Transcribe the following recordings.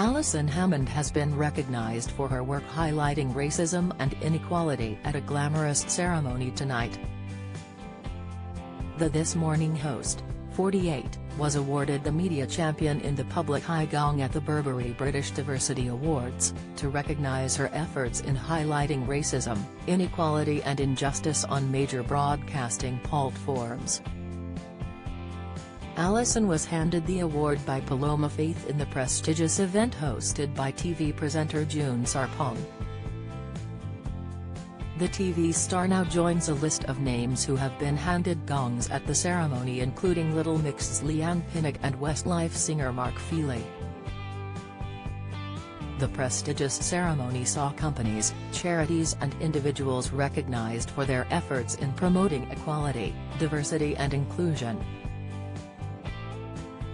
Alison Hammond has been recognized for her work highlighting racism and inequality at a glamorous ceremony tonight. The This Morning host, 48, was awarded the Media Champion in the Public Eye Gong at the Burberry British Diversity Awards, to recognise her efforts in highlighting racism, inequality and injustice on major broadcasting platforms. Alison was handed the award by Paloma Faith in the prestigious event hosted by TV presenter June Sarpong. The TV star now joins a list of names who have been handed gongs at the ceremony, including Little Mix's Leanne Pinnock and Westlife singer Mark Feely. The prestigious ceremony saw companies, charities and individuals recognized for their efforts in promoting equality, diversity and inclusion.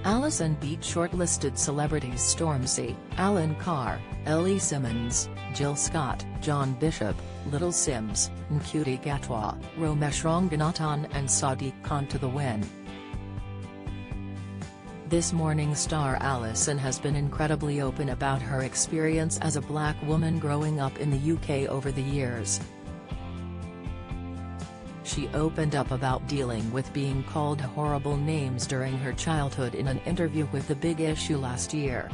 Alison beat shortlisted celebrities Stormzy, Alan Carr, Ellie Simmons, Jill Scott, John Bishop, Little Sims, Ncuti Gatwa, Romesh Ranganathan and Sadiq Khan to the win. This Morning star Alison has been incredibly open about her experience as a black woman growing up in the UK over the years. She opened up about dealing with being called horrible names during her childhood in an interview with The Big Issue last year.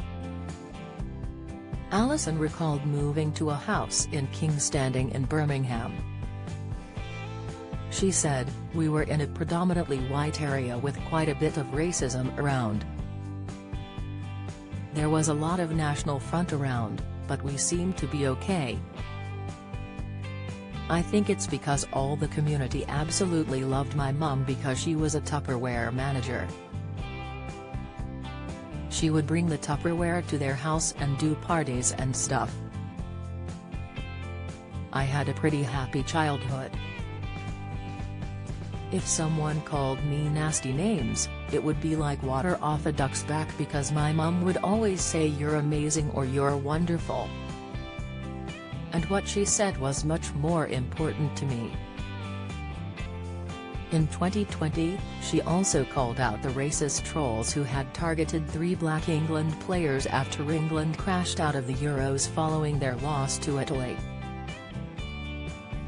Alison recalled moving to a house in King's Standing in Birmingham. She said, "We were in a predominantly white area with quite a bit of racism around. There was a lot of National Front around, but we seemed to be okay. I think it's because all the community absolutely loved my mum because she was a Tupperware manager. She would bring the Tupperware to their house and do parties and stuff. I had a pretty happy childhood. If someone called me nasty names, it would be like water off a duck's back because my mum would always say you're amazing or you're wonderful. And what she said was much more important to me." In 2020, she also called out the racist trolls who had targeted 3 black England players after England crashed out of the Euros following their loss to Italy.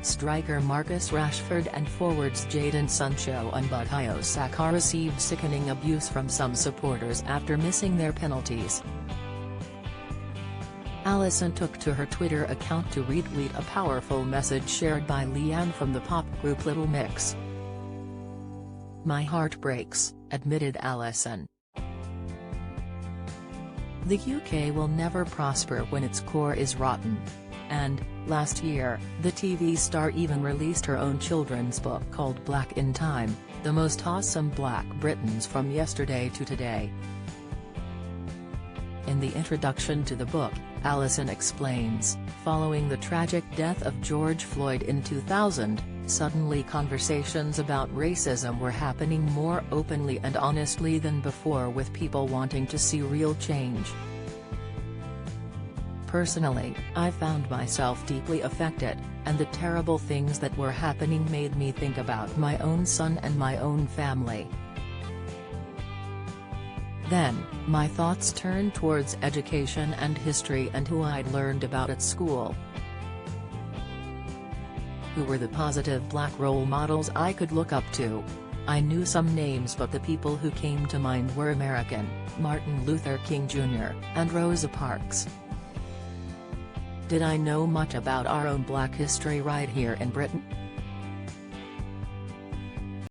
Striker Marcus Rashford and forwards Jadon Sancho and Bukayo Saka received sickening abuse from some supporters after missing their penalties. Alison took to her Twitter account to retweet a powerful message shared by Leanne from the pop group Little Mix. "My heart breaks," admitted Alison. "The UK will never prosper when its core is rotten." And, last year, the TV star even released her own children's book called Black in Time, The Most Awesome Black Britons from Yesterday to Today. In the introduction to the book, Alison explains, following the tragic death of George Floyd in 2000, suddenly conversations about racism were happening more openly and honestly than before, with people wanting to see real change. "Personally, I found myself deeply affected, and the terrible things that were happening made me think about my own son and my own family. Then, my thoughts turned towards education and history and who I'd learned about at school. Who were the positive black role models I could look up to? I knew some names, but the people who came to mind were American, Martin Luther King Jr., and Rosa Parks. Did I know much about our own black history right here in Britain?